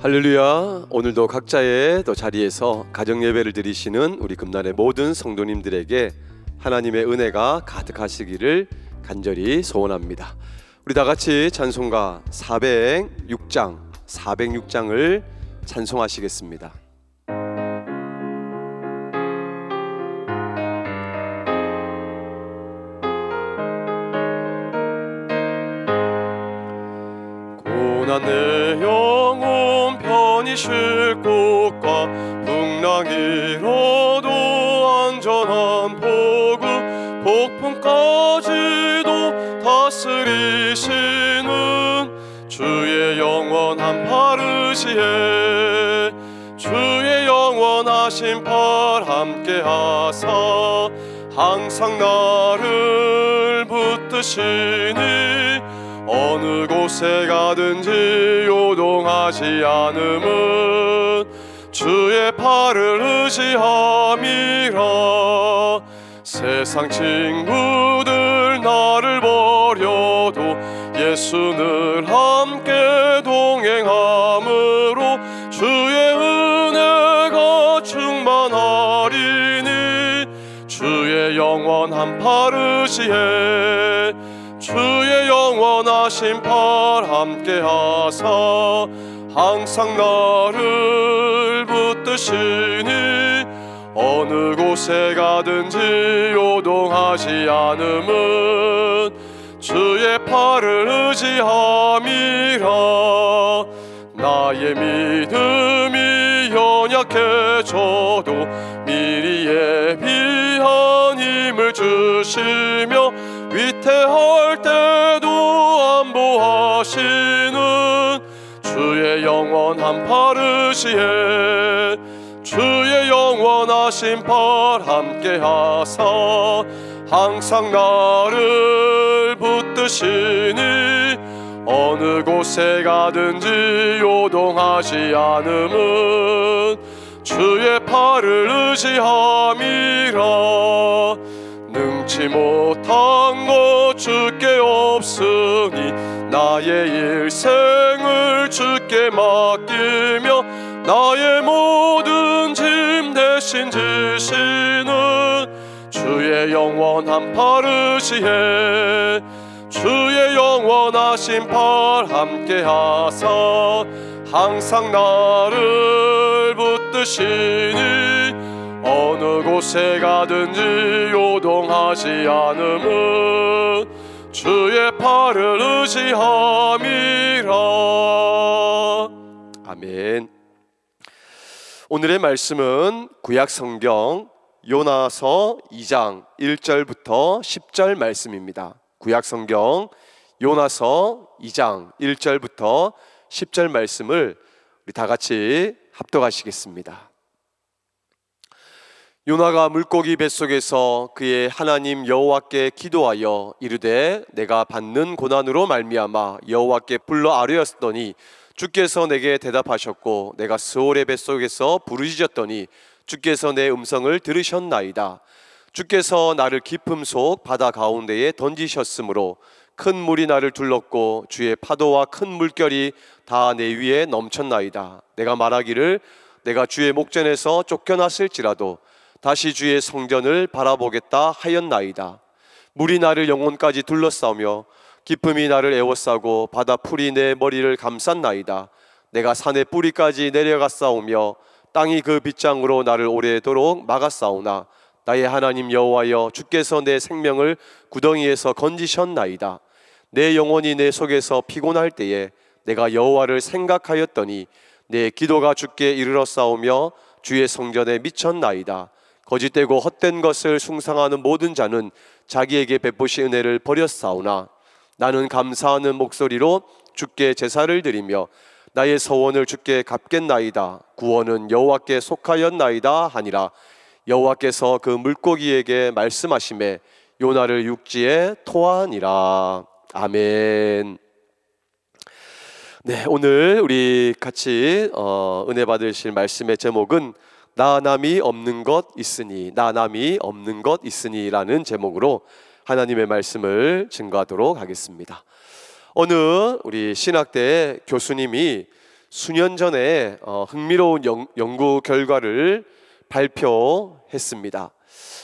할렐루야. 오늘도 각자의 또 자리에서 가정 예배를 드리시는 우리 금날의 모든 성도님들에게 하나님의 은혜가 가득하시기를 간절히 소원합니다. 우리 다 같이 찬송가 406장을 찬송하시겠습니다. 고난 내 영혼 편히 쉴 곳과 풍랑이로도 안전한 포구, 폭풍까지도 다스리시는 주의 영원한 팔 의지에 주의 영원하신 팔 함께 하사 항상 나를 붙드시니 어느 곳에 가든지 요동하지 않음은 주의 팔을 의지함이라. 세상 친구들 나를 버려도 예수 늘 함께 동행함으로 주의 은혜가 충만하리니 주의 영원한 팔 의지해 주의 영원하신 팔 함께 하사 항상 나를 붙드시니 어느 곳에 가든지 요동하지 않음은 주의 팔을 의지함이라. 나의 믿음이 연약해져도 미리 예비한 힘을 주시며 위태할 때도 안보하시는 주의 영원한 팔 의지해 주의 영원하신 팔 함께 하사 항상 나를 붙드시니 어느 곳에 가든지 요동하지 않음은 주의 팔을 의지함이라. 능치 못한 것 주께 없으니 나의 일생을 주께 맡기며 나의 모든 짐 대신 지시는 주의 영원한 팔 의지해 주의 영원하신 팔 함께 하사 항상 나를 붙드시니 어느 곳에 가든지 요동하지 않음은 주의 팔을 의지함이라. 아멘. 오늘의 말씀은 구약 성경 요나서 2장 1절부터 10절 말씀입니다. 구약 성경 요나서 2장 1절부터 10절 말씀을 우리 다 같이 합독하시겠습니다. 요나가 물고기 뱃속에서 그의 하나님 여호와께 기도하여 이르되 내가 받는 고난으로 말미암아 여호와께 불러 아뢰었더니 주께서 내게 대답하셨고 내가 스올의 뱃속에서 부르짖었더니 주께서 내 음성을 들으셨나이다. 주께서 나를 깊음 속 바다 가운데에 던지셨으므로 큰 물이 나를 둘렀고 주의 파도와 큰 물결이 다 내 위에 넘쳤나이다. 내가 말하기를 내가 주의 목전에서 쫓겨났을지라도 다시 주의 성전을 바라보겠다 하였나이다. 물이 나를 영혼까지 둘러싸며 깊음이 나를 에워싸고 바다 풀이 내 머리를 감쌌나이다. 내가 산의 뿌리까지 내려갔사오며 땅이 그 빗장으로 나를 오래도록 막았사오나 나의 하나님 여호와여 주께서 내 생명을 구덩이에서 건지셨나이다. 내 영혼이 내 속에서 피곤할 때에 내가 여호와를 생각하였더니 내 기도가 주께 이르렀사오며 주의 성전에 미쳤나이다. 거짓되고 헛된 것을 숭상하는 모든 자는 자기에게 베푸신 은혜를 버렸사오나 나는 감사하는 목소리로 주께 제사를 드리며 나의 서원을 주께 갚겠나이다. 구원은 여호와께 속하였나이다 하니라. 여호와께서 그 물고기에게 말씀하시매 요나를 육지에 토하니라. 아멘. 네, 오늘 우리 같이 은혜 받으실 말씀의 제목은 나 남이 없는 것 있으니, 나 남이 없는 것 있으니라는 제목으로 하나님의 말씀을 증거하도록 하겠습니다. 어느 우리 신학대의 교수님이 수년 전에 흥미로운 연구 결과를 발표했습니다.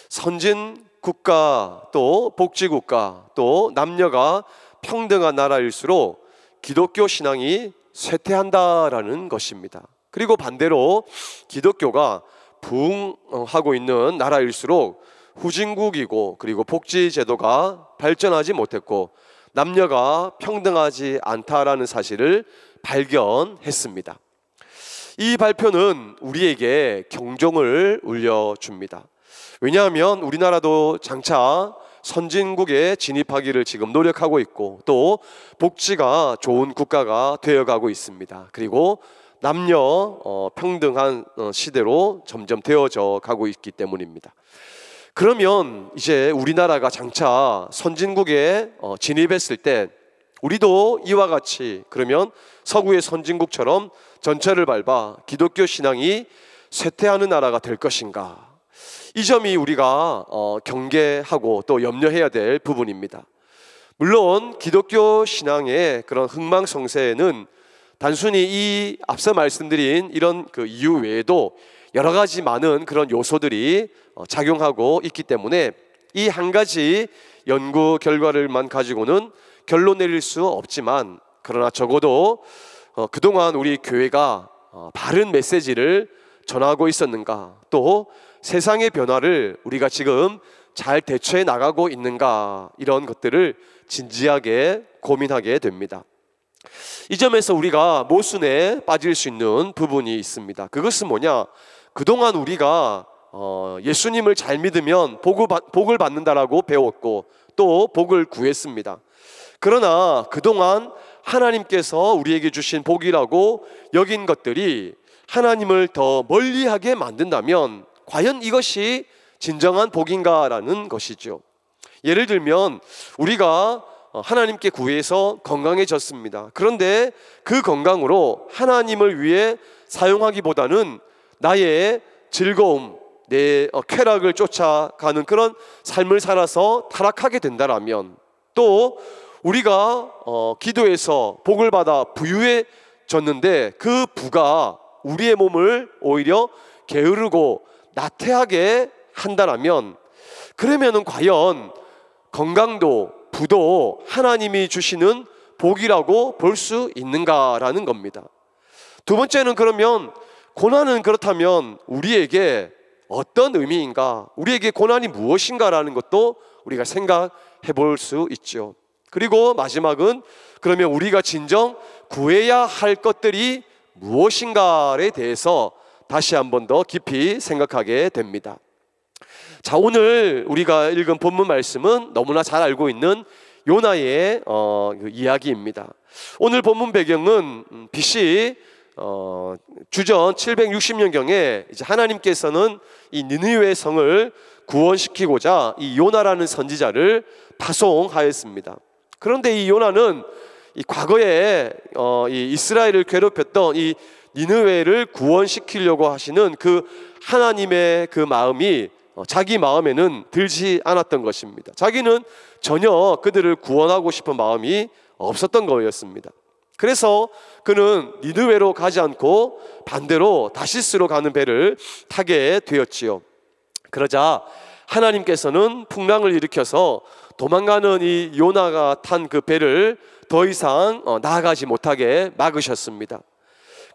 선진 국가 또 복지국가 또 남녀가 평등한 나라일수록 기독교 신앙이 쇠퇴한다라는 것입니다. 그리고 반대로 기독교가 부흥하고 있는 나라일수록 후진국이고 그리고 복지제도가 발전하지 못했고 남녀가 평등하지 않다라는 사실을 발견했습니다. 이 발표는 우리에게 경종을 울려줍니다. 왜냐하면 우리나라도 장차 선진국에 진입하기를 지금 노력하고 있고 또 복지가 좋은 국가가 되어가고 있습니다. 그리고 남녀 평등한 시대로 점점 되어져 가고 있기 때문입니다. 그러면 이제 우리나라가 장차 선진국에 진입했을 때 우리도 이와 같이 그러면 서구의 선진국처럼 전철을 밟아 기독교 신앙이 쇠퇴하는 나라가 될 것인가? 이 점이 우리가 경계하고 또 염려해야 될 부분입니다. 물론 기독교 신앙의 그런 흥망성쇠에는 단순히 이 앞서 말씀드린 이런 그 이유 외에도 여러 가지 많은 그런 요소들이 작용하고 있기 때문에 이 한 가지 연구 결과를만 가지고는 결론 내릴 수 없지만, 그러나 적어도 그동안 우리 교회가 바른 메시지를 전하고 있었는가, 또 세상의 변화를 우리가 지금 잘 대처해 나가고 있는가, 이런 것들을 진지하게 고민하게 됩니다. 이 점에서 우리가 모순에 빠질 수 있는 부분이 있습니다. 그것은 뭐냐? 그동안 우리가 예수님을 잘 믿으면 복을 받는다라고 배웠고 또 복을 구했습니다. 그러나 그동안 하나님께서 우리에게 주신 복이라고 여긴 것들이 하나님을 더 멀리하게 만든다면 과연 이것이 진정한 복인가라는 것이죠. 예를 들면 우리가 하나님께 구해서 건강해졌습니다. 그런데 그 건강으로 하나님을 위해 사용하기보다는 나의 즐거움, 내 쾌락을 쫓아가는 그런 삶을 살아서 타락하게 된다라면, 또 우리가 기도해서 복을 받아 부유해졌는데 그 부가 우리의 몸을 오히려 게으르고 나태하게 한다라면, 그러면은 과연 건강도 부도 하나님이 주시는 복이라고 볼 수 있는가라는 겁니다. 두 번째는, 그러면 고난은 그렇다면 우리에게 어떤 의미인가, 우리에게 고난이 무엇인가라는 것도 우리가 생각해 볼 수 있죠. 그리고 마지막은, 그러면 우리가 진정 구해야 할 것들이 무엇인가에 대해서 다시 한 번 더 깊이 생각하게 됩니다. 자, 오늘 우리가 읽은 본문 말씀은 너무나 잘 알고 있는 요나의 이야기입니다. 오늘 본문 배경은 BC 주전 760년경에 이제 하나님께서는 이 니느웨 성을 구원시키고자 이 요나라는 선지자를 파송하였습니다. 그런데 이 요나는 이 과거에 이 이스라엘을 괴롭혔던 이 니느웨를 구원시키려고 하시는 그 하나님의 그 마음이 자기 마음에는 들지 않았던 것입니다. 자기는 전혀 그들을 구원하고 싶은 마음이 없었던 거였습니다. 그래서 그는 니느웨로 가지 않고 반대로 다시스로 가는 배를 타게 되었지요. 그러자 하나님께서는 풍랑을 일으켜서 도망가는 이 요나가 탄 그 배를 더 이상 나아가지 못하게 막으셨습니다.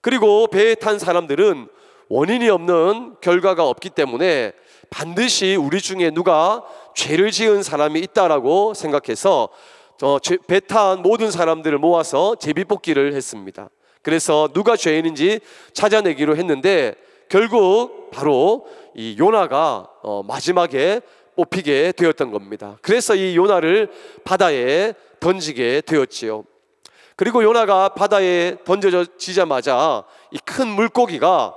그리고 배에 탄 사람들은 원인이 없는 결과가 없기 때문에 반드시 우리 중에 누가 죄를 지은 사람이 있다라고 생각해서 배 탄 모든 사람들을 모아서 제비뽑기를 했습니다. 그래서 누가 죄인인지 찾아내기로 했는데 결국 바로 이 요나가 마지막에 뽑히게 되었던 겁니다. 그래서 이 요나를 바다에 던지게 되었지요. 그리고 요나가 바다에 던져지자마자 이 큰 물고기가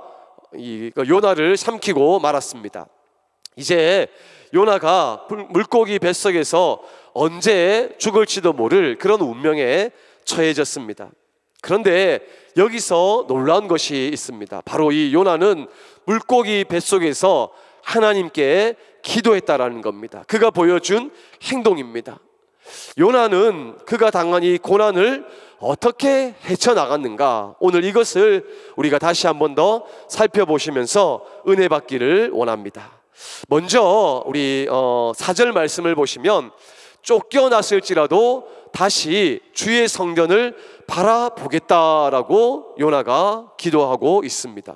이 요나를 삼키고 말았습니다. 이제 요나가 물고기 뱃속에서 언제 죽을지도 모를 그런 운명에 처해졌습니다. 그런데 여기서 놀라운 것이 있습니다. 바로 이 요나는 물고기 뱃속에서 하나님께 기도했다라는 겁니다. 그가 보여준 행동입니다. 요나는 그가 당한 이 고난을 어떻게 헤쳐나갔는가, 오늘 이것을 우리가 다시 한 번 더 살펴보시면서 은혜 받기를 원합니다. 먼저 우리 4절 말씀을 보시면 쫓겨났을지라도 다시 주의 성전을 바라보겠다라고 요나가 기도하고 있습니다.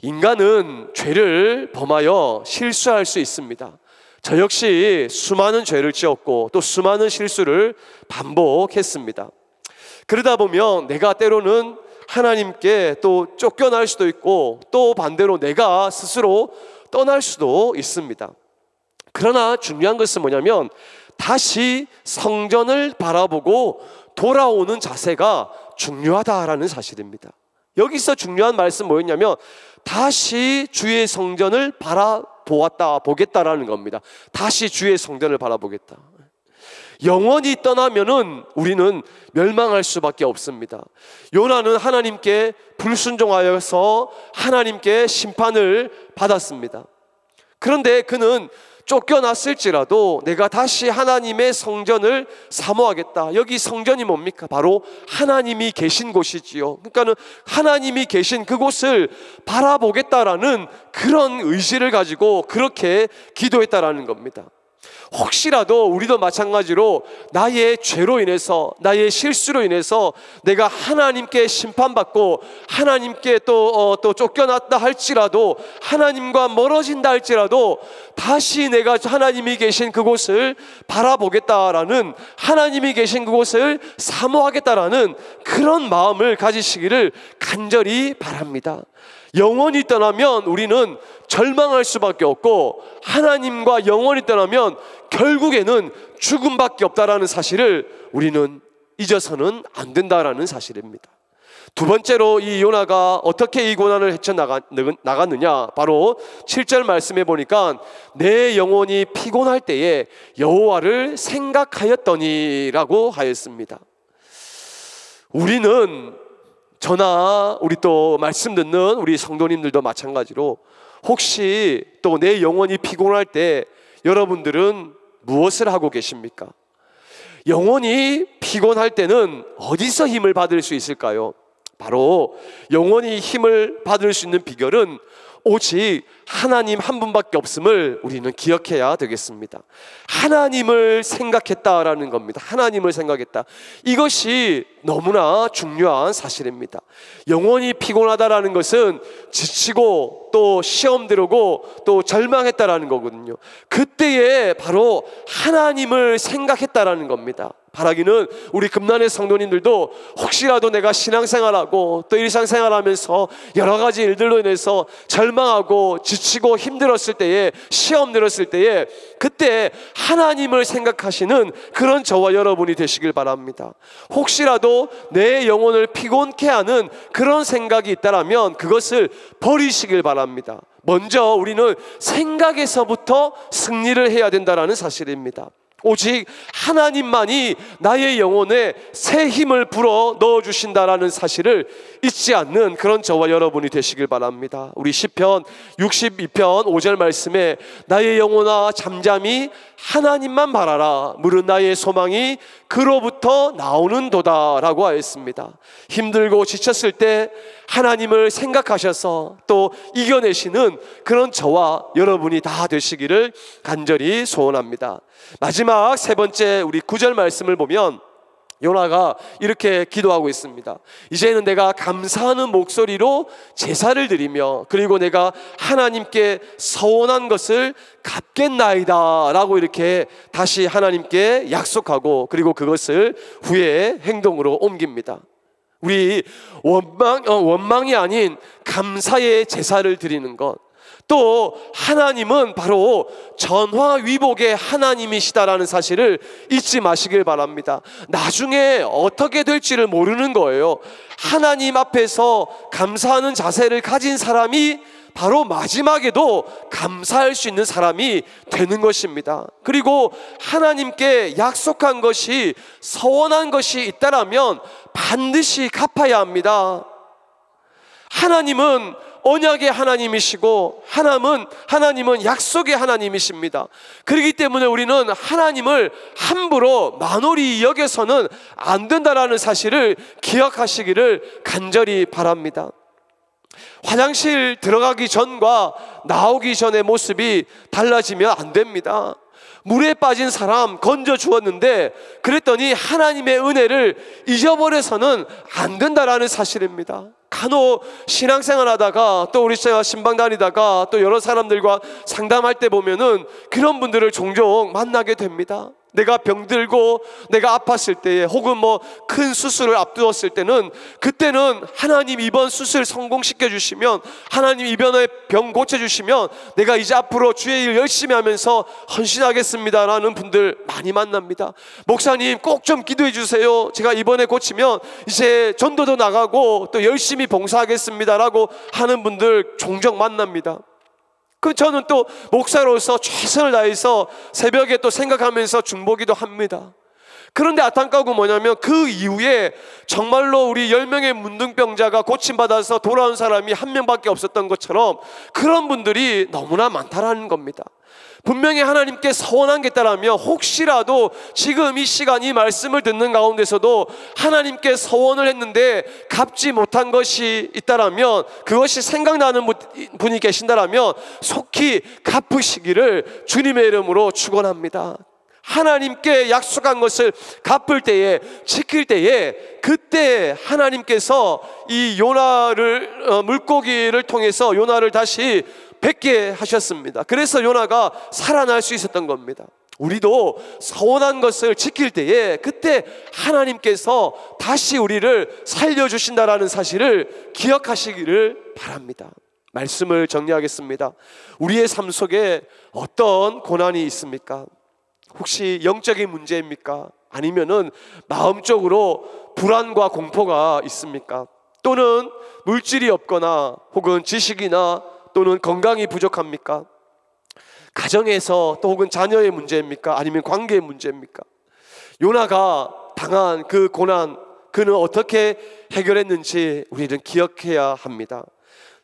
인간은 죄를 범하여 실수할 수 있습니다. 저 역시 수많은 죄를 지었고 또 수많은 실수를 반복했습니다. 그러다 보면 내가 때로는 하나님께 또 쫓겨날 수도 있고 또 반대로 내가 스스로 떠날 수도 있습니다. 그러나 중요한 것은 뭐냐면 다시 성전을 바라보고 돌아오는 자세가 중요하다라는 사실입니다. 여기서 중요한 말씀 뭐였냐면 다시 주의 성전을 보겠다라는 겁니다. 다시 주의 성전을 바라보겠다. 영원히 떠나면은 우리는 멸망할 수밖에 없습니다. 요나는 하나님께 불순종하여서 하나님께 심판을 받았습니다. 그런데 그는 쫓겨났을지라도 내가 다시 하나님의 성전을 사모하겠다. 여기 성전이 뭡니까? 바로 하나님이 계신 곳이지요. 그러니까는 하나님이 계신 그곳을 바라보겠다라는 그런 의지를 가지고 그렇게 기도했다라는 겁니다. 혹시라도 우리도 마찬가지로 나의 죄로 인해서 나의 실수로 인해서 내가 하나님께 심판받고 하나님께 또 쫓겨났다 할지라도 하나님과 멀어진다 할지라도 다시 내가 하나님이 계신 그곳을 바라보겠다라는, 하나님이 계신 그곳을 사모하겠다라는 그런 마음을 가지시기를 간절히 바랍니다. 영원히 떠나면 우리는 절망할 수밖에 없고 하나님과 영원히 떠나면 결국에는 죽음밖에 없다라는 사실을 우리는 잊어서는 안 된다라는 사실입니다. 두 번째로 이 요나가 어떻게 이 고난을 헤쳐나갔느냐, 바로 7절 말씀해 보니까 내 영혼이 피곤할 때에 여호와를 생각하였더니라고 하였습니다. 우리는, 저나 우리 또 말씀 듣는 우리 성도님들도 마찬가지로 혹시 또 내 영혼이 피곤할 때 여러분들은 무엇을 하고 계십니까? 영혼이 피곤할 때는 어디서 힘을 받을 수 있을까요? 바로 영혼이 힘을 받을 수 있는 비결은 오직 하나님 한 분밖에 없음을 우리는 기억해야 되겠습니다. 하나님을 생각했다라는 겁니다. 하나님을 생각했다. 이것이 너무나 중요한 사실입니다. 영혼이 피곤하다라는 것은 지치고 또 시험 들고 또 절망했다라는 거거든요. 그때에 바로 하나님을 생각했다라는 겁니다. 바라기는 우리 금난의 성도님들도 혹시라도 내가 신앙생활하고 또 일상생활하면서 여러 가지 일들로 인해서 절망하고 지치고 힘들었을 때에, 시험 들었을 때에 그때 하나님을 생각하시는 그런 저와 여러분이 되시길 바랍니다. 혹시라도 내 영혼을 피곤케 하는 그런 생각이 있다라면 그것을 버리시길 바랍니다. 먼저 우리는 생각에서부터 승리를 해야 된다는 사실입니다. 오직 하나님만이 나의 영혼에 새 힘을 불어 넣어주신다라는 사실을 잊지 않는 그런 저와 여러분이 되시길 바랍니다. 우리 시편 62편 5절 말씀에 나의 영혼아 잠잠히 하나님만 바라라, 무릇 나의 소망이 그로부터 나오는도다 라고 하였습니다. 힘들고 지쳤을 때 하나님을 생각하셔서 또 이겨내시는 그런 저와 여러분이 다 되시기를 간절히 소원합니다. 마지막 세 번째 우리 9절 말씀을 보면 요나가 이렇게 기도하고 있습니다. 이제는 내가 감사하는 목소리로 제사를 드리며 그리고 내가 하나님께 서원한 것을 갚겠나이다 라고 이렇게 다시 하나님께 약속하고 그리고 그것을 후에 행동으로 옮깁니다. 우리 원망이 아닌 감사의 제사를 드리는 것, 또 하나님은 바로 전화위복의 하나님이시다라는 사실을 잊지 마시길 바랍니다. 나중에 어떻게 될지를 모르는 거예요. 하나님 앞에서 감사하는 자세를 가진 사람이 바로 마지막에도 감사할 수 있는 사람이 되는 것입니다. 그리고 하나님께 약속한 것이, 서원한 것이 있다라면 반드시 갚아야 합니다. 하나님은 언약의 하나님이시고 하나님은 약속의 하나님이십니다. 그렇기 때문에 우리는 하나님을 함부로 만홀히 여겨서는 안 된다라는 사실을 기억하시기를 간절히 바랍니다. 화장실 들어가기 전과 나오기 전의 모습이 달라지면 안 됩니다. 물에 빠진 사람 건져 주었는데 그랬더니 하나님의 은혜를 잊어버려서는 안 된다라는 사실입니다. 간혹 신앙생활 하다가 또 우리 신방 다니다가 또 여러 사람들과 상담할 때 보면은 그런 분들을 종종 만나게 됩니다. 내가 병들고 내가 아팠을 때에 혹은 뭐 큰 수술을 앞두었을 때는 그때는 하나님 이번 수술 성공시켜 주시면, 하나님 이번에 병 고쳐주시면 내가 이제 앞으로 주의 일 열심히 하면서 헌신하겠습니다 라는 분들 많이 만납니다. 목사님 꼭 좀 기도해 주세요. 제가 이번에 고치면 이제 전도도 나가고 또 열심히 봉사하겠습니다 라고 하는 분들 종종 만납니다. 그럼 저는 또 목사로서 최선을 다해서 새벽에 또 생각하면서 중보기도 합니다. 그런데 안타까운 건 뭐냐면 그 이후에 정말로 우리 10명의 문둥병자가 고침받아서 돌아온 사람이 한 명밖에 없었던 것처럼 그런 분들이 너무나 많다라는 겁니다. 분명히 하나님께 서원한 게 있다라면 혹시라도 지금 이 시간 이 말씀을 듣는 가운데서도 하나님께 서원을 했는데 갚지 못한 것이 있다라면, 그것이 생각나는 분이 계신다라면 속히 갚으시기를 주님의 이름으로 축원합니다. 하나님께 약속한 것을 갚을 때에, 지킬 때에, 그때 하나님께서 이 요나를 물고기를 통해서 요나를 다시 뵙게 하셨습니다. 그래서 요나가 살아날 수 있었던 겁니다. 우리도 서원한 것을 지킬 때에 그때 하나님께서 다시 우리를 살려주신다라는 사실을 기억하시기를 바랍니다. 말씀을 정리하겠습니다. 우리의 삶 속에 어떤 고난이 있습니까? 혹시 영적인 문제입니까? 아니면은 마음적으로 불안과 공포가 있습니까? 또는 물질이 없거나 혹은 지식이나 또는 건강이 부족합니까? 가정에서 또 혹은 자녀의 문제입니까? 아니면 관계의 문제입니까? 요나가 당한 그 고난, 그는 어떻게 해결했는지 우리는 기억해야 합니다.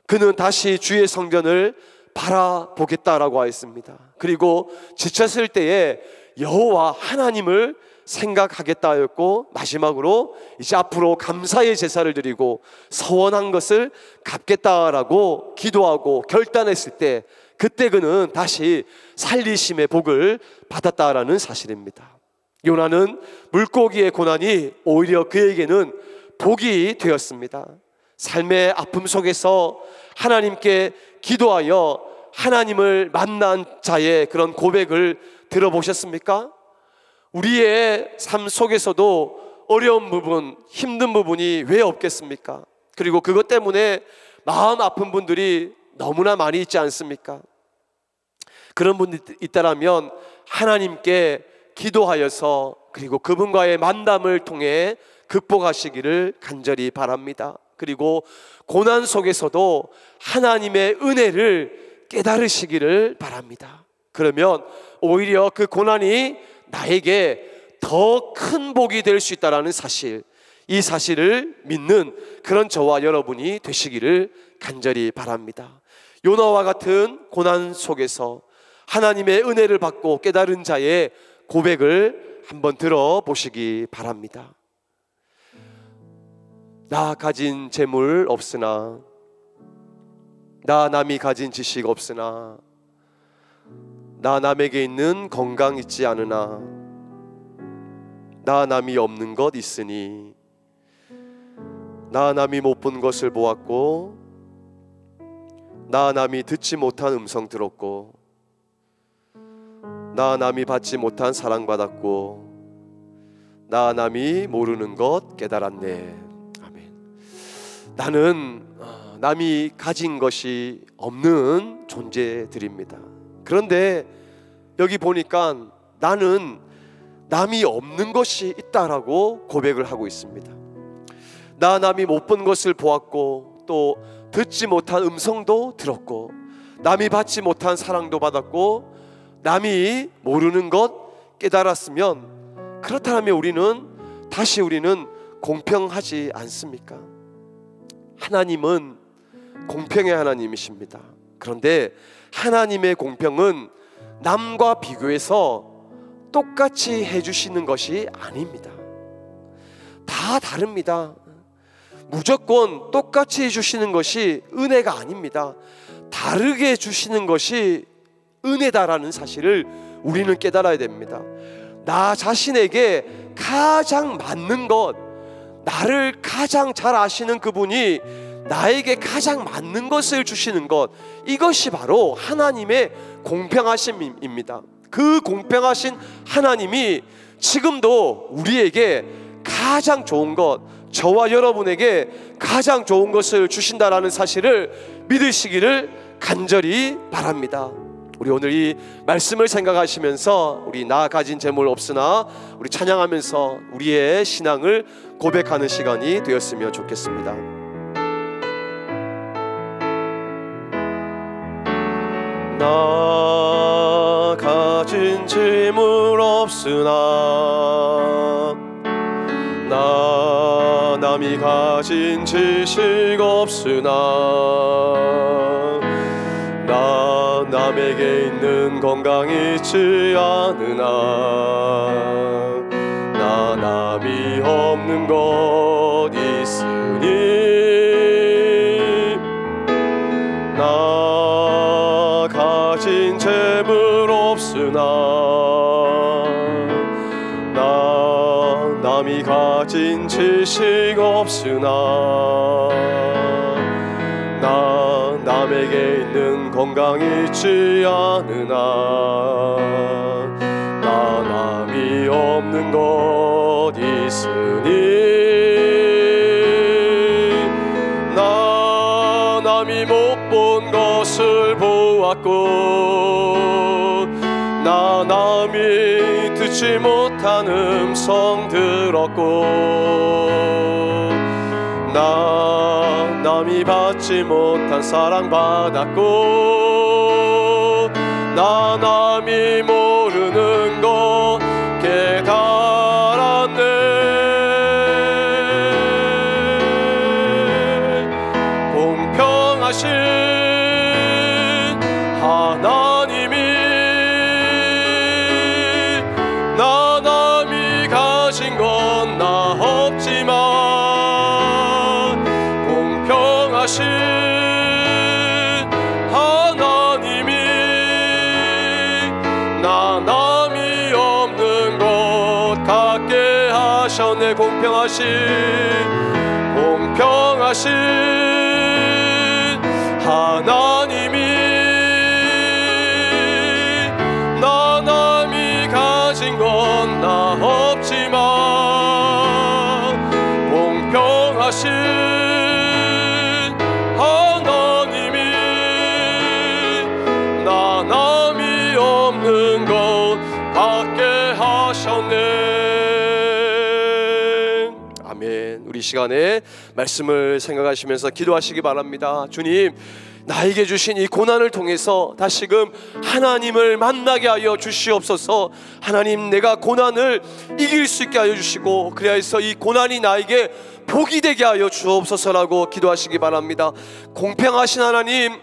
그는 다시 주의 성전을 바라보겠다라고 하였습니다. 그리고 지쳤을 때에 여호와 하나님을 생각하겠다 하였고, 마지막으로 이제 앞으로 감사의 제사를 드리고 서원한 것을 갚겠다라고 기도하고 결단했을 때, 그때 그는 다시 살리심의 복을 받았다라는 사실입니다. 요나는 물고기의 고난이 오히려 그에게는 복이 되었습니다. 삶의 아픔 속에서 하나님께 기도하여 하나님을 만난 자의 그런 고백을 들어보셨습니까? 우리의 삶 속에서도 어려운 부분, 힘든 부분이 왜 없겠습니까? 그리고 그것 때문에 마음 아픈 분들이 너무나 많이 있지 않습니까? 그런 분들이 있다라면 하나님께 기도하여서 그리고 그분과의 만남을 통해 극복하시기를 간절히 바랍니다. 그리고 고난 속에서도 하나님의 은혜를 깨달으시기를 바랍니다. 그러면 오히려 그 고난이 나에게 더 큰 복이 될 수 있다는 사실, 이 사실을 믿는 그런 저와 여러분이 되시기를 간절히 바랍니다. 요나와 같은 고난 속에서 하나님의 은혜를 받고 깨달은 자의 고백을 한번 들어보시기 바랍니다. 나 가진 재물 없으나, 나 남이 가진 지식 없으나, 나 남에게 있는 건강 있지 않으나, 나 남이 없는 것 있으니, 나 남이 못 본 것을 보았고, 나 남이 듣지 못한 음성 들었고, 나 남이 받지 못한 사랑받았고, 나 남이 모르는 것 깨달았네. 아멘. 나는 남이 가진 것이 없는 존재들입니다. 그런데 여기 보니까 나는 남이 없는 것이 있다라고 고백을 하고 있습니다. 나 남이 못 본 것을 보았고, 또 듣지 못한 음성도 들었고, 남이 받지 못한 사랑도 받았고, 남이 모르는 것 깨달았으면, 그렇다면 우리는 공평하지 않습니까? 하나님은 공평의 하나님이십니다. 그런데 하나님의 공평은 남과 비교해서 똑같이 해주시는 것이 아닙니다. 다 다릅니다. 무조건 똑같이 해주시는 것이 은혜가 아닙니다. 다르게 해주시는 것이 은혜다라는 사실을 우리는 깨달아야 됩니다. 나 자신에게 가장 맞는 것, 나를 가장 잘 아시는 그분이 나에게 가장 맞는 것을 주시는 것, 이것이 바로 하나님의 공평하심입니다. 그 공평하신 하나님이 지금도 우리에게 가장 좋은 것, 저와 여러분에게 가장 좋은 것을 주신다라는 사실을 믿으시기를 간절히 바랍니다. 우리 오늘 이 말씀을 생각하시면서 우리 나 가진 재물 없으나 우리 찬양하면서 우리의 신앙을 고백하는 시간이 되었으면 좋겠습니다. 나 가진 재물 없으나 나 남이 가진 지식 없으나 나 남에게 있는 건강 있지 않으나 나 남이 없는 것 있으니 나 가진 재물 없으나 나 남이 가진 지식 없으나 나 남에게 있는 건강 있지 않으나 나 남이 없는 것 있으니 나 남이 못 본 것을 보았고 나 남이 듣지 못한 음성 들었고 나 남이 받지 못한 사랑 받았고 나 남이 모르는 것 깨달았네. 공평하신 하나님이 나 남이 가진 건 나 없지만 공평하신 하나님이 나 남이 없는 것 갖게 하셨네. 공평하신 하나님이 나 남이 가진 건 나 없지만 공평하신 하나님이 나 남이 없는 것 갖게 하셨네. 아멘. 우리 시간에 말씀을 생각하시면서 기도하시기 바랍니다. 주님, 나에게 주신 이 고난을 통해서 다시금 하나님을 만나게 하여 주시옵소서. 하나님, 내가 고난을 이길 수 있게 하여 주시고 그래서 이 고난이 나에게 복이 되게 하여 주옵소서라고 기도하시기 바랍니다. 공평하신 하나님,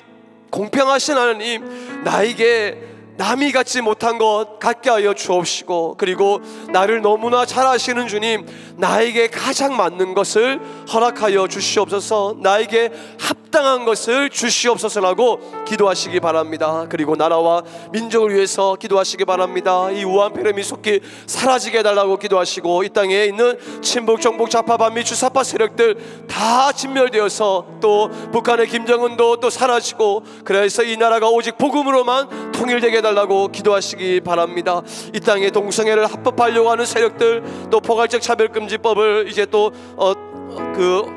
나에게 남이 갖지 못한 것 갖게 하여 주옵시고 그리고 나를 너무나 잘 아시는 주님, 나에게 가장 맞는 것을 허락하여 주시옵소서. 나에게 합당한 것을 주시옵소서라고 기도하시기 바랍니다. 그리고 나라와 민족을 위해서 기도하시기 바랍니다. 이 우한폐렴이 속히 사라지게 해달라고 기도하시고 이 땅에 있는 친북, 정북, 좌파, 반미, 주사파 세력들 다 진멸되어서 또 북한의 김정은도 또 사라지고 그래서 이 나라가 오직 복음으로만 통일되게 해달라고 기도하시기 바랍니다. 이 땅에 동성애를 합법하려고 하는 세력들, 또 포괄적 차별금지법을 이제 또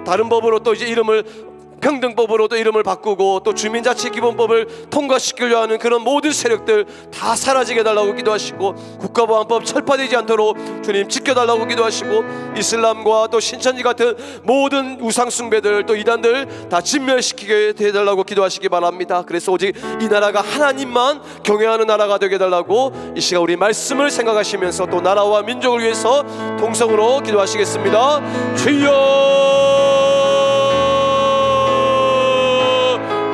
다른 법으로 또 이제 이름을 평등법으로 또 이름을 바꾸고 또 주민자치기본법을 통과시키려 하는 그런 모든 세력들 다 사라지게 해달라고 기도하시고 국가보안법 철파되지 않도록 주님 지켜달라고 기도하시고 이슬람과 또 신천지 같은 모든 우상숭배들 또 이단들 다 진멸시키게 해달라고 기도하시기 바랍니다. 그래서 오직 이 나라가 하나님만 경외하는 나라가 되게 해달라고 이 시간 우리 말씀을 생각하시면서 또 나라와 민족을 위해서 동성으로 기도하시겠습니다. 주여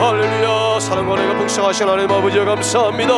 할렐루야. 사랑과 은혜가 풍성하신 하나님 아버지여 감사합니다.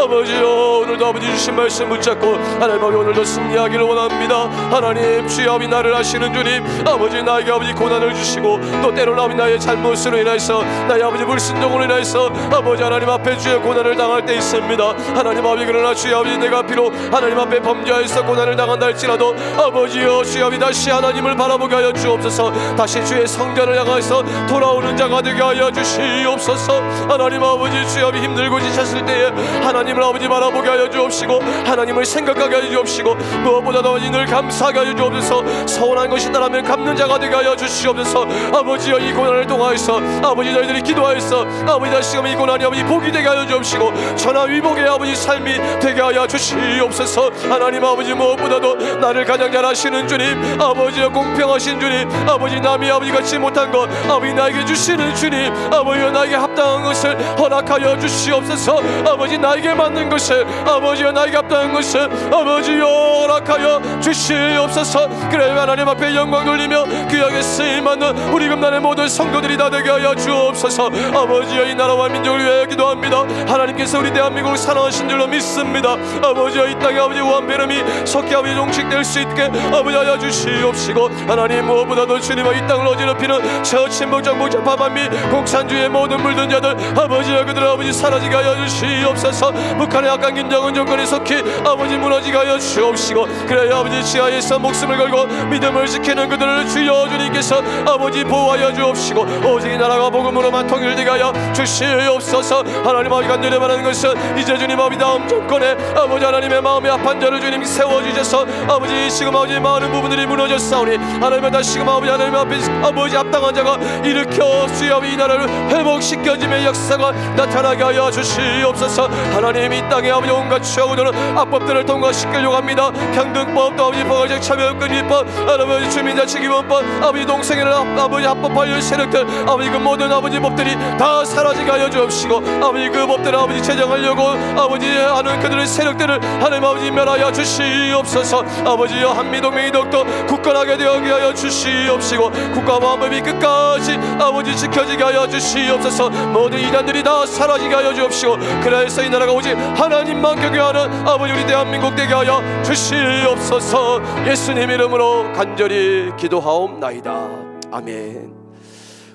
아버지여 오늘도 아버지 주신 말씀 붙잡고 하나님 아버지 오늘도 승리하기를 원합니다. 하나님 주여 아버지 나를 아시는 주님 아버지 나에게 아버지 고난을 주시고 또 때로는 아버지 나의 잘못으로 인하여서 나의 아버지 불순종으로 인하여서 아버지 하나님 앞에 주의 고난을 당할 때 있습니다. 하나님 아버지 그러나 주여 아버지 내가 비록 하나님 앞에 범죄하여서 고난을 당한다 할지라도 아버지여 주여 아버지 다시 하나님을 바라보게 하여 주옵소서. 다시 주의 성전을 향해서 돌아오는 자가 되게 하여 주시옵소서. 하나님 아버지 주여 아버지 힘들고 지쳤을 때에 하나님을 아버지 바라보게 하여 주옵시고 하나님을 생각하게 하여 주옵시고 무엇보다도 아버지 늘 감사하게 하여 주옵소서. 서운한 것이 있다라면 갚는 자가 되게 하여 주시옵소서. 아버지여 이 고난을 통하여서 아버지 저희들이 기도하여서 아버지 다시금 이 고난이 아버지 복이 되게 하여 주옵시고 천하위복의 아버지 삶이 되게 하여 주시옵소서. 하나님 아버지 무엇보다도 나를 가장 잘 아시는 주님 아버지여 공평하신 주님 아버지 남이 아버지 같이 못한 것 아버지 나에게 주시는 주님 아버지여 나에게 합당한 것을 허락하여 주시옵소서. 아버지 나에게 맞는 것을 아버지여 나에게 합당한 것을 아버지여 허락하여 주시옵소서. 그래 하나님 앞에 영광 돌리며 귀하게 쓰임받는 우리 금난의 모든 성도들이 다 되게 하여 주옵소서. 아버지여 이 나라와 민족을 위하여 기도합니다. 하나님께서 우리 대한민국을 사랑하신 줄로 믿습니다. 아버지여 이 땅에 아버지 우한배름이 속히 아버지 종식될 수 있게 아버지 하여 주시옵시고 하나님 무엇보다도 주님의 이 땅을 어지럽히는 저 친북 정북 좌파만 미 공산주의의 모든 물든 자들 아버지여 그들 아버지 사라지게 하여 주시옵소서. 북한의 악한 김정은 정권이 속히 아버지 무너지게 하여 주옵시고 그래 아버지 지하에서 목숨을 걸고 믿음을 지키는 그들을 주여 주님께서 아버지 보호하여 주옵시고 오직 이 나라가 복음으로만 통일되게 하여 주시옵소서. 하나님 아버지 간절히 바라는 것은 이제 주님 아버지 다음 정권에 아버지 하나님의 마음에 합한 자를 주님 세워주셔서 아버지 지금 아버지 많은 부분들이 무너졌사오니 하나님의 다시금 아버지 하나님 앞에 아버지 합당한 자가 일으켜 주여 이 나라를 회복시켜짐의 역사가 나타나게 하여 주시옵소서. 하나님 이 땅에 아버지 온갖 최고들은 악법들을 통과시키려고 합니다. 평등법도 아버지 포괄적 차별금지법 아버지 주민자치기본법 아버지 동성애를 아버지 합법화할 세력들 아버지 그 모든 아버지 법들이 다 사라지게 하여 주옵시고 아버지 그 법들을 아버지 제정하려고 아버지 하는 그들의 세력들을 하나님 아버지 멸하여 주시옵소서. 아버지여 한미동맹이 더욱더 굳건하게 되게 하여 주시옵시고 국가보안법이 끝까지 아버지 지켜지게 하여 주시옵소서. 모든 이단들이 다 사라지게 하여 주옵시고 그래서 이 나라가 오직 하나님만 경외하는 아버지 우리 대한민국 되게 하여 주시옵소서. 예수님 이름으로 간절히 기도하옵나이다. 아멘.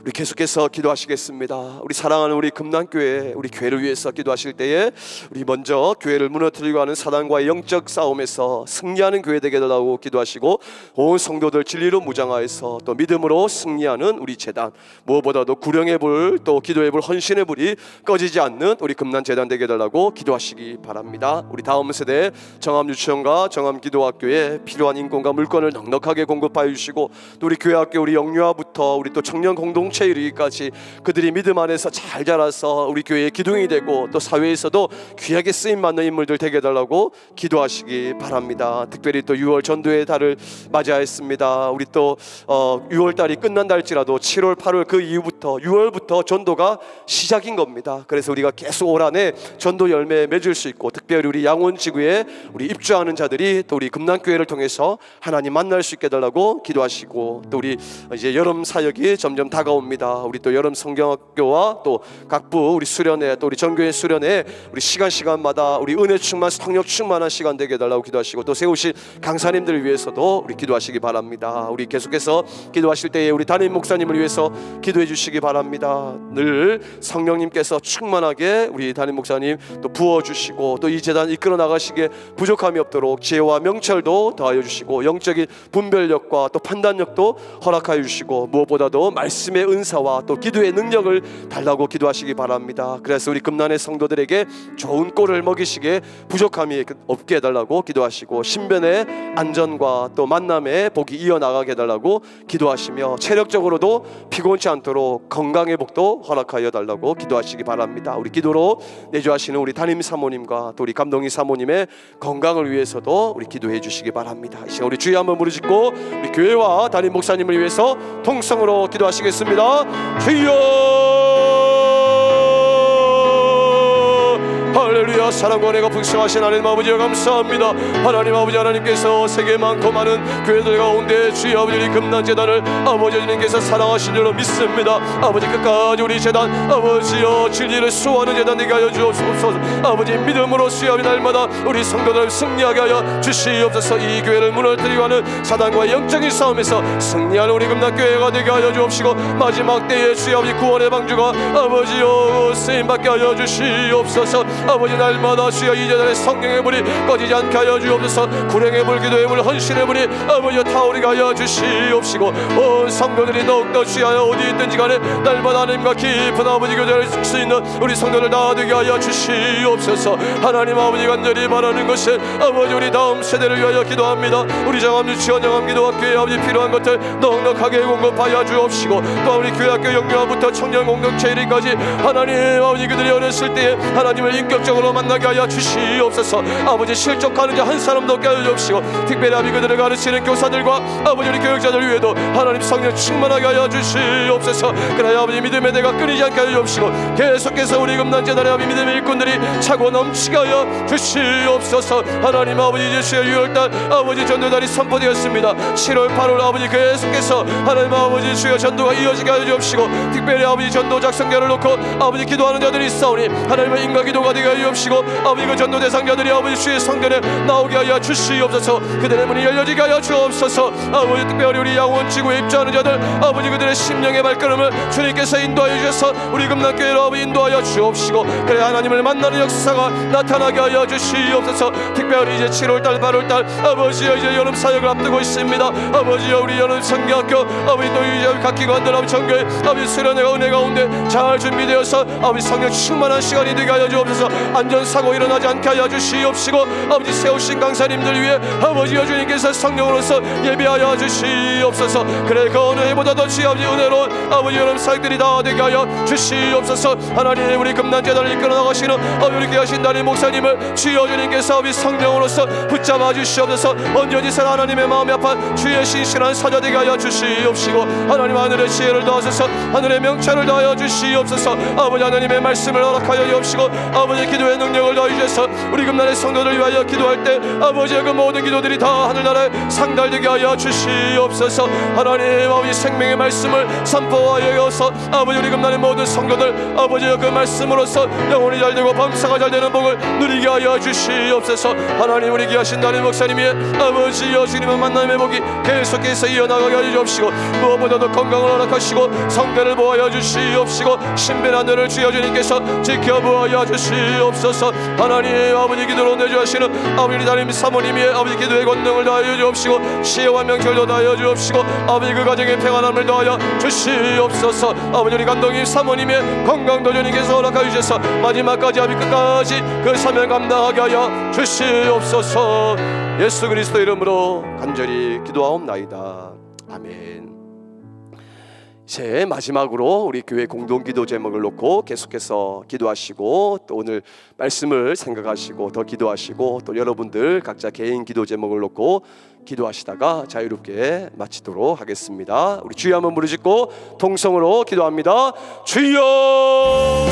우리 계속해서 기도하시겠습니다. 우리 사랑하는 우리 금난교회 우리 교회를 위해서 기도하실 때에 우리 먼저 교회를 무너뜨리고 하는 사단과의 영적 싸움에서 승리하는 교회 되게 해달라고 기도하시고 온 성도들 진리로 무장하여서 또 믿음으로 승리하는 우리 재단 무엇보다도 구령의 불 또 기도의 불 헌신의 불이 꺼지지 않는 우리 금난재단 되게 해달라고 기도하시기 바랍니다. 우리 다음 세대 정암유치원과 정암기도학교에 필요한 인권과 물건을 넉넉하게 공급하여 주시고 또 우리 교회학교 우리 영유아부터 우리 또 청년 공동 공동체 이르기까지 그들이 믿음 안에서 잘 자라서 우리 교회의 기둥이 되고 또 사회에서도 귀하게 쓰임받는 인물들 되게 해달라고 기도하시기 바랍니다. 특별히 또 6월 전도의 달을 맞이하였습니다. 우리 또 6월달이 끝난다 할지라도 7월 8월 그 이후부터 6월부터 전도가 시작인 겁니다. 그래서 우리가 계속 올 한해 전도 열매 맺을 수 있고 특별히 우리 양원지구에 우리 입주하는 자들이 또 우리 금난교회를 통해서 하나님 만날 수 있게 해달라고 기도하시고 또 우리 이제 여름 사역이 점점 다가옵니다. 우리 또 여름 성경학교와 또 각부 우리 수련회 또 우리 전교회 수련회 우리 시간마다 우리 은혜 충만 성령 충만한 시간 되게 해달라고 기도하시고 또 세우신 강사님들을 위해서도 우리 기도하시기 바랍니다. 우리 계속해서 기도하실 때에 우리 담임 목사님을 위해서 기도해 주시기 바랍니다. 늘 성령님께서 충만하게 우리 담임 목사님 또 부어주시고 또 이 재단 이끌어 나가시기에 부족함이 없도록 지혜와 명철도 더하여 주시고 영적인 분별력과 또 판단력도 허락하여 주시고 무엇보다도 말씀의 은사와 또 기도의 능력을 달라고 기도하시기 바랍니다. 그래서 우리 금난의 성도들에게 좋은 꼴을 먹이시기에 부족함이 없게 해달라고 기도하시고 신변의 안전과 또 만남의 복이 이어나가게 해달라고 기도하시며 체력적으로도 피곤치 않도록 건강의 복도 허락하여 달라고 기도하시기 바랍니다. 우리 기도로 내주하시는 우리 담임 사모님과 또 우리 감독님 사모님의 건강을 위해서도 우리 기도해 주시기 바랍니다. 이 시간 우리 주여 한번 부르짖고 우리 교회와 담임 목사님을 위해서 통성으로 기도하시겠습니다. 주여 할렐루야. 사랑과 은혜가 풍성하신 하나님 아버지여 감사합니다. 하나님 아버지, 하나님께서 세계 많고 많은 교회들 가운데 주여 아버지 금난재단을 아버지 주님께서 사랑하신 줄로 믿습니다. 아버지 끝까지 우리 재단 아버지여 진리를 수호하는 재단 되게 하여 주옵소서. 아버지 믿음으로 주여 날마다 우리 성도들 승리하게 하여 주시옵소서. 이 교회를 무너뜨리고 하는 사단과 영적인 싸움에서 승리하는 우리 금난교회가 되게 하여 주옵시고, 마지막 때에 주여 아버지 구원의 방주가 아버지여 쓰임받게 하여 주시옵소서. 아버지 날마다 주여 이 재단의 성령의 불이 꺼지지 않게 하여 주옵소서. 불행의 불, 기도의 불, 헌신의 불이 아버지여 타오르게 하여 주시옵시고, 온 성도들이 더욱더 주여 어디 있든지 간에 날마다 하나님과 깊은 아버지 교제를 할 수 있는 우리 성도들 다 되게 하여 주시옵소서. 하나님 아버지 간절히 바라는 것은 아버지 우리 다음 세대를 위하여 기도합니다. 우리 장암 유치원 장암 기도학교에 아버지 필요한 것들 넉넉하게 공급하여 주옵시고, 또 우리 교회학교 영유아부터 청년 공동체 이르기까지 하나님 아버지 그들이 어렸을 때에 하나님을 인격적으로 만나게 하여 주시옵소서. 아버지 실족하는 자 한 사람도 없게 하여 주옵시고, 특별히 아버지 그들을 가르치는 교사들과 아버지 우리 교육자들 위에도 하나님 성령 충만하게 하여 주시옵소서. 그래야 아버지 믿음의 대가 끊이지 않게 하여 주옵시고, 계속해서 우리 금난재단의 아버지 믿음의 일꾼들이 차고 넘치게 하여 주시옵소서. 하나님 아버지 이제 주여 6월달 아버지 전도달이 선포되었습니다. 7월 8월 아버지 계속해서 하나님 아버지 주여 전도가 이어지게 하여 주옵시고, 특별히 아버지 전도 작성자를 놓고 아버지 기도하는 자들이 있사오니 하나님의 인과 기도가 되게 하여 주옵시고, 아버지 그 전도 대상자들이 아버지 주의 성전에 나오게 하여 주시옵소서. 그들의 문이 열려지게 하여 주옵소서. 아버지 특별히 우리 양원 지구에 입주하는 자들 아버지 그들의 심령의 발걸음을 주님께서 인도하여 주셔서 우리 금난교회로 아버지 인도하여 주옵시고, 그래 하나님을 만나는 역사가 나타나게 하여 주시옵소서. 특별히 이제 7월달 8월달 아버지여 이제 여름 사역을 앞두고 있습니다. 아버지여 우리 여름 성경학교 아버지 또 이제 각 기관들 아버지 전교회 아버지 수련회가 은혜 가운데 잘 준비되어서 아버지 성령 충만한 시간이 되게 하여 주옵소서. 안전사고 일어나지 않게 하여 주시옵시고, 아버지 세우신 강사님들 위해 아버지여 주님께서 성령으로서 예배하여 주시옵소서. 그래 그 어느 해보다도 주의 아버지 은혜로운 아버지 여름 사역들이 다 되게 하여 주시옵소서. 하나님 우리 금난재단을 이끌어 나가시는 아버지 우리 귀하신 담임 목사님을 주여 주님께서 아버지 성령으로서 붙잡아 주시옵소서. 언제든지 하나님의 마음이 아파 주의 신실한 사자 되게 하여 주시옵시고, 하나님 하늘의 지혜를 더하소서. 하늘의 명철을 더하여 주시옵소서. 아버지 하나님의 말씀을 허락하여 주옵시고, 아버지 기도의 능력을 더하여 주셔서 우리 금난의 성도를 위하여 기도할 때 아버지의 그 모든 기도들이 다 하늘나라에 상달되게 하여 주시옵소서. 하나님 아버지 생명의 말씀을 선포하여서 아버지 우리 금난의 모든 성도들 아버지의 그 말씀으로서 영혼이 잘되고 범사가 잘되는 복을 누리게 하여 주시옵소서. 하나님 우리 귀하신 담임 목사님이 아버지여 주님의 만남의 복이 계속해서 이어나가게 하여 주옵시고, 무엇보다도 건강을 허락하시고 성대를 보호하여 주시옵시고, 신비한 하늘을 주여 주님께서 지켜보아여 주시옵소서. 하나님 아버지 기도로 내주하시는 아버지 담임 사모님이 아버지 기도의 권능을 더하여 주옵시고, 지혜와 명철도 더하여 주옵시고, 아버지 그 가정의 평안함을 더하여 주시옵소서. 아버지 우리 감독님 사모님의 건강도 주님께서 허락하여 주셔서 마지막까지 아버지 끝까지 그 사명 감당하게 하여 주시옵소서. 예수 그리스도 이름으로 간절히 기도하옵나이다. 아멘. 이제 마지막으로 우리 교회 공동기도 제목을 놓고 계속해서 기도하시고, 또 오늘 말씀을 생각하시고 더 기도하시고, 또 여러분들 각자 개인 기도 제목을 놓고 기도하시다가 자유롭게 마치도록 하겠습니다. 우리 주여 한번 부르짖고 통성으로 기도합니다. 주여